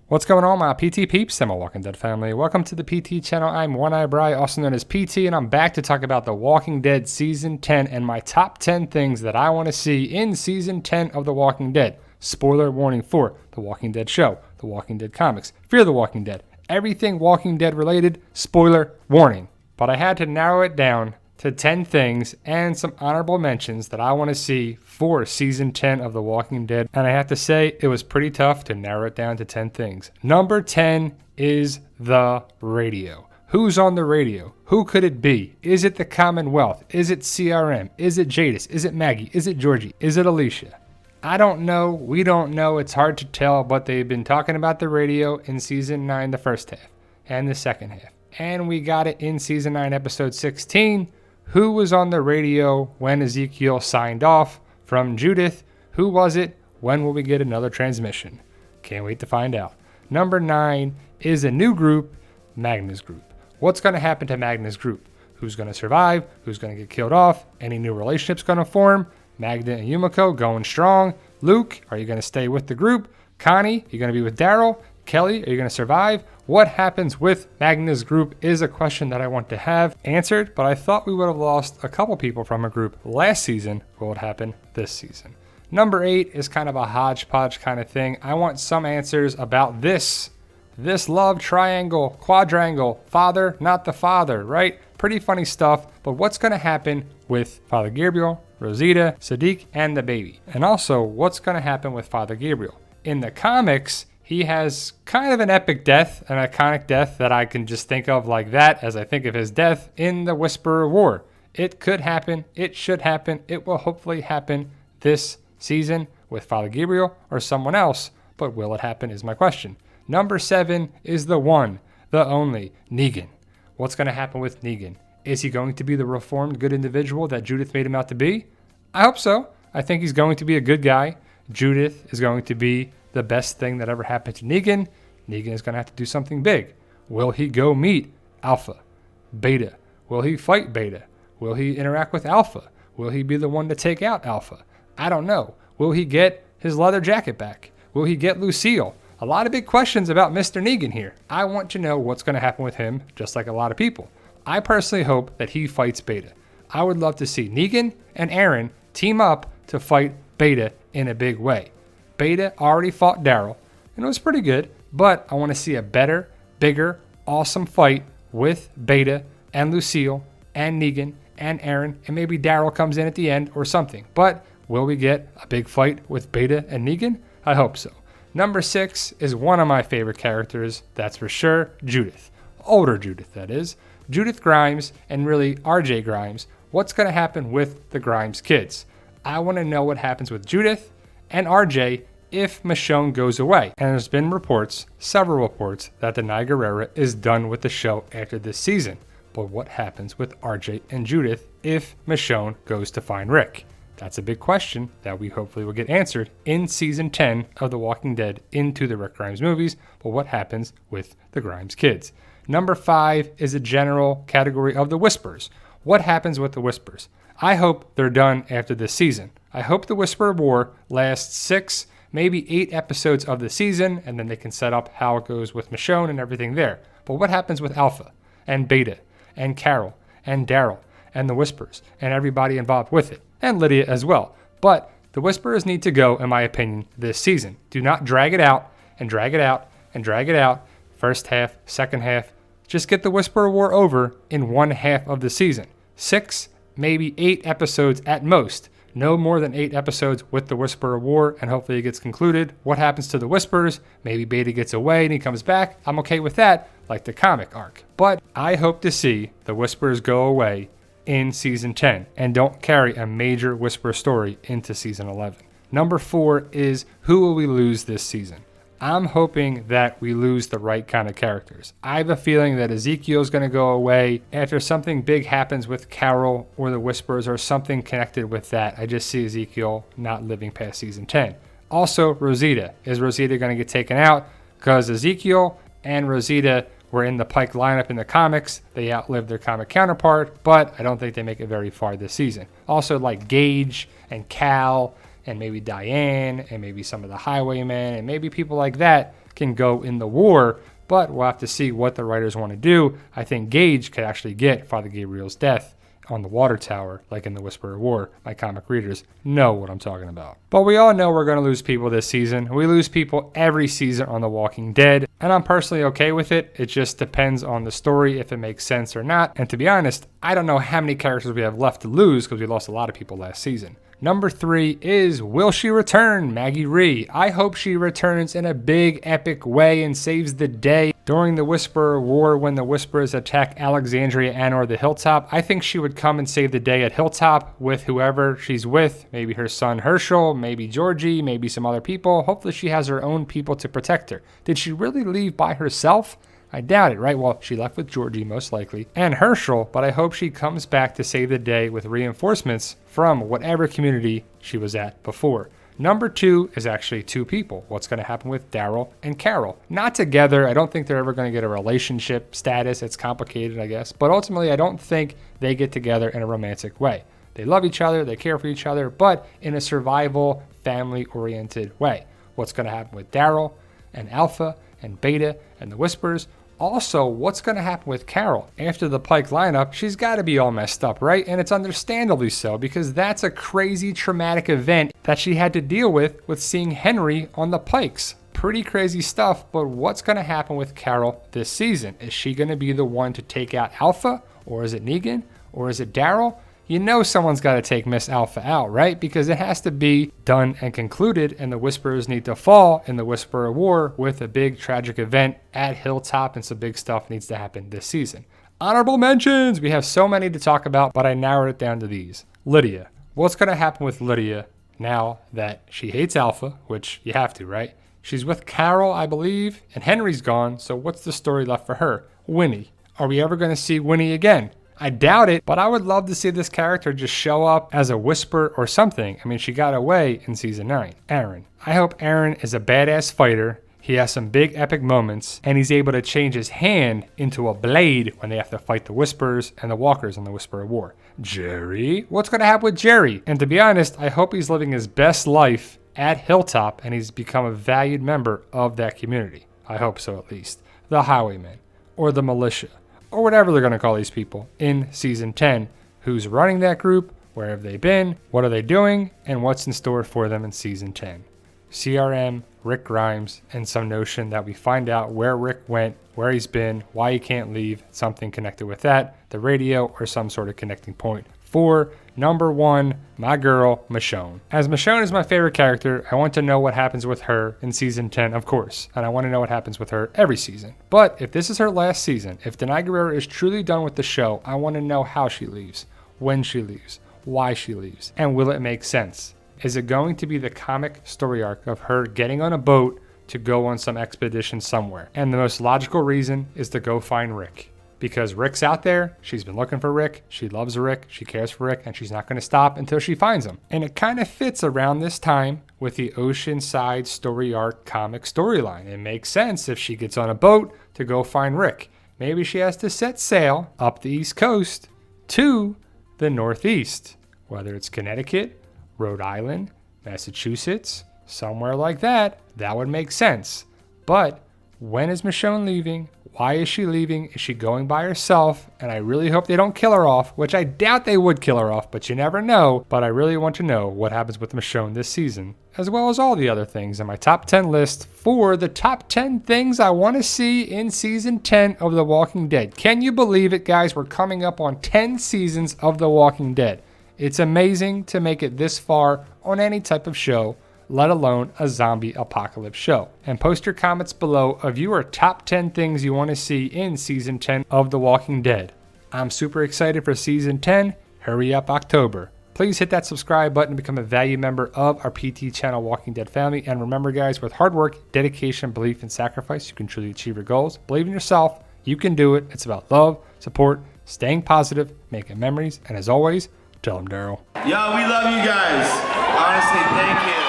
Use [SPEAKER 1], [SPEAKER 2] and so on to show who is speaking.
[SPEAKER 1] What's going on, my PT peeps and my Walking Dead family? Welcome to the PT channel. I'm One Eye Bry, also known as PT, and I'm back to talk about The Walking Dead Season 10 and my top 10 things that I want to see in Season 10 of The Walking Dead. Spoiler warning for The Walking Dead show, The Walking Dead comics, Fear the Walking Dead, everything Walking Dead related, spoiler warning. But I had to narrow it down to 10 things and some honorable mentions that I want to see for Season 10 of The Walking Dead. And I have to say, it was pretty tough to narrow it down to 10 things. Number 10 is the radio. Who's on the radio? Who could it be? Is it the Commonwealth? Is it CRM? Is it Jadis? Is it Maggie? Is it Georgie? Is it Alicia? I don't know. We don't know. It's hard to tell, but they've been talking about the radio in Season 9, the first half, and the second half. And we got it in Season 9, Episode 16. Who was on the radio when Ezekiel signed off from Judith? Who was it? When will we get another transmission? Can't wait to find out. Number 9 is a new group, Magna's group. What's going to happen to Magna's group? Who's going to survive? Who's going to get killed off? Any new relationships going to form? Magna and Yumiko going strong. Luke, are you going to stay with the group? Connie, are you going to be with Daryl? Kelly, are you going to survive? What happens with Magna's group is a question that I want to have answered, but I thought we would have lost a couple people from a group last season. What would happen this season? Number 8 is kind of a hodgepodge kind of thing. I want some answers about this love triangle, quadrangle, father, not the father, right? Pretty funny stuff, but what's going to happen with Father Gabriel, Rosita, Sadiq, and the baby? And also, what's going to happen with Father Gabriel? In the comics, he has kind of an epic death, an iconic death that I can just think of like that as I think of his death in the Whisperer War. It could happen. It should happen. It will hopefully happen this season with Father Gabriel or someone else, but will it happen is my question. Number 7 is the one, the only, Negan. What's going to happen with Negan? Is he going to be the reformed good individual that Judith made him out to be? I hope so. I think he's going to be a good guy. Judith is going to be the best thing that ever happened to Negan. Negan is going to have to do something big. Will he go meet Alpha? Beta? Will he fight Beta? Will he interact with Alpha? Will he be the one to take out Alpha? I don't know. Will he get his leather jacket back? Will he get Lucille? A lot of big questions about Mr. Negan here. I want to know what's going to happen with him, just like a lot of people. I personally hope that he fights Beta. I would love to see Negan and Aaron team up to fight Beta in a big way. Beta already fought Daryl, and it was pretty good, but I want to see a better, bigger, awesome fight with Beta and Lucille and Negan and Aaron, and maybe Daryl comes in at the end or something. But will we get a big fight with Beta and Negan? I hope so. Number 6 is one of my favorite characters, that's for sure, Judith. Older Judith, that is. Judith Grimes and really RJ Grimes. What's going to happen with the Grimes kids? I want to know what happens with Judith and RJ if Michonne goes away. And there's been reports, several reports, that Denai Guerrera is done with the show after this season. But what happens with RJ and Judith if Michonne goes to find Rick? That's a big question that we hopefully will get answered in Season 10 of The Walking Dead into the Rick Grimes movies. But what happens with the Grimes kids? Number 5 is a general category of the Whispers. What happens with the Whispers? I hope they're done after this season. I hope the Whisperer War lasts 6, maybe 8 episodes of the season, and then they can set up how it goes with Michonne and everything there. But what happens with Alpha and Beta and Carol and Daryl and the Whispers and everybody involved with it, and Lydia as well? But the Whisperers need to go, in my opinion, this season. Do not drag it out and drag it out and drag it out. First half, second half. Just get the Whisperer War over in one half of the season. 6, maybe 8 episodes at most. No more than 8 episodes with the Whisperer War, and hopefully it gets concluded. What happens to the Whispers? Maybe Beta gets away and he comes back. I'm okay with that, like the comic arc. But I hope to see the Whisperers go away in Season 10 and don't carry a major Whisperer story into Season 11. Number 4 is who will we lose this season? I'm hoping that we lose the right kind of characters. I have a feeling that Ezekiel's going to go away after something big happens with Carol or the Whisperers or something connected with that. I just see Ezekiel not living past Season 10. Also, Rosita. Is Rosita going to get taken out? Because Ezekiel and Rosita were in the Pike lineup in the comics. They outlived their comic counterpart, but I don't think they make it very far this season. Also, like Gage and Cal and maybe Diane and maybe some of the Highwaymen and maybe people like that can go in the war, but we'll have to see what the writers want to do. I think Gage could actually get Father Gabriel's death on the water tower, like in the Whisper of War. My comic readers know what I'm talking about. But we all know we're going to lose people this season. We lose people every season on The Walking Dead, and I'm personally okay with it. It just depends on the story, if it makes sense or not. And to be honest, I don't know how many characters we have left to lose because we lost a lot of people last season. Number 3 is, will she return? Maggie Rhee. I hope she returns in a big, epic way and saves the day. During the Whisperer War, when the Whisperers attack Alexandria and or the Hilltop, I think she would come and save the day at Hilltop with whoever she's with. Maybe her son Herschel, maybe Georgie, maybe some other people. Hopefully she has her own people to protect her. Did she really leave by herself? I doubt it, right? Well, she left with Georgie, most likely, and Herschel, but I hope she comes back to save the day with reinforcements from whatever community she was at before. Number 2 is actually 2 people. What's going to happen with Daryl and Carol? Not together. I don't think they're ever going to get a relationship status. It's complicated, I guess. But ultimately, I don't think they get together in a romantic way. They love each other, they care for each other, but in a survival, family-oriented way. What's going to happen with Daryl and Alpha and Beta and the Whispers? Also, what's going to happen with Carol? After the Pike lineup, she's got to be all messed up, right? And it's understandably so, because that's a crazy traumatic event that she had to deal with seeing Henry on the Pikes. Pretty crazy stuff, but what's going to happen with Carol this season? Is she going to be the one to take out Alpha? Or is it Negan? Or is it Daryl? You know someone's got to take Miss Alpha out, right? Because it has to be done and concluded, and the Whisperers need to fall in the Whisperer War with a big tragic event at Hilltop, and some big stuff needs to happen this season. Honorable mentions! We have so many to talk about, but I narrowed it down to these. Lydia. What's going to happen with Lydia now that she hates Alpha, which you have to, right? She's with Carol, I believe, and Henry's gone, so what's the story left for her? Winnie. Are we ever going to see Winnie again? I doubt it, but I would love to see this character just show up as a whisper or something. I mean, she got away in season 9. Aaron. I hope Aaron is a badass fighter. He has some big epic moments, and he's able to change his hand into a blade when they have to fight the Whisperers and the Walkers in the Whisperer War. Jerry? What's going to happen with Jerry? And to be honest, I hope he's living his best life at Hilltop and he's become a valued member of that community. I hope so, at least. The Highwaymen, or the Militia, or whatever they're going to call these people in season 10. Who's running that group? Where have they been? What are they doing? And what's in store for them in season 10? CRM, Rick Grimes, and some notion that we find out where Rick went, where he's been, why he can't leave, something connected with that, the radio, or some sort of connecting point. For number 1, my girl, Michonne. As Michonne is my favorite character, I want to know what happens with her in season 10, of course, and I want to know what happens with her every season. But if this is her last season, if Denai Guerrero is truly done with the show, I want to know how she leaves, when she leaves, why she leaves, and will it make sense? Is it going to be the comic story arc of her getting on a boat to go on some expedition somewhere? And the most logical reason is to go find Rick. Because Rick's out there, she's been looking for Rick, she loves Rick, she cares for Rick, and she's not going to stop until she finds him. And it kind of fits around this time with the Oceanside story arc comic storyline. It makes sense if she gets on a boat to go find Rick. Maybe she has to set sail up the East Coast to the Northeast, whether it's Connecticut, Rhode Island, Massachusetts, somewhere like that. That would make sense. But when is Michonne leaving? Why is she leaving? Is she going by herself? And I really hope they don't kill her off, which I doubt they would kill her off, but you never know. But I really want to know what happens with Michonne this season, as well as all the other things in my top 10 list for the top 10 things I want to see in season 10 of The Walking Dead. Can you believe it, guys? We're coming up on 10 seasons of The Walking Dead. It's amazing to make it this far on any type of show, let alone a zombie apocalypse show. And post your comments below of your top 10 things you want to see in season 10 of The Walking Dead. I'm super excited for season 10. Hurry up, October. Please hit that subscribe button to become a valued member of our PT channel Walking Dead family. And remember, guys, with hard work, dedication, belief, and sacrifice, you can truly achieve your goals. Believe in yourself. You can do it. It's about love, support, staying positive, making memories, and as always, tell them Daryl.
[SPEAKER 2] Yo, we love you guys. Honestly, thank you.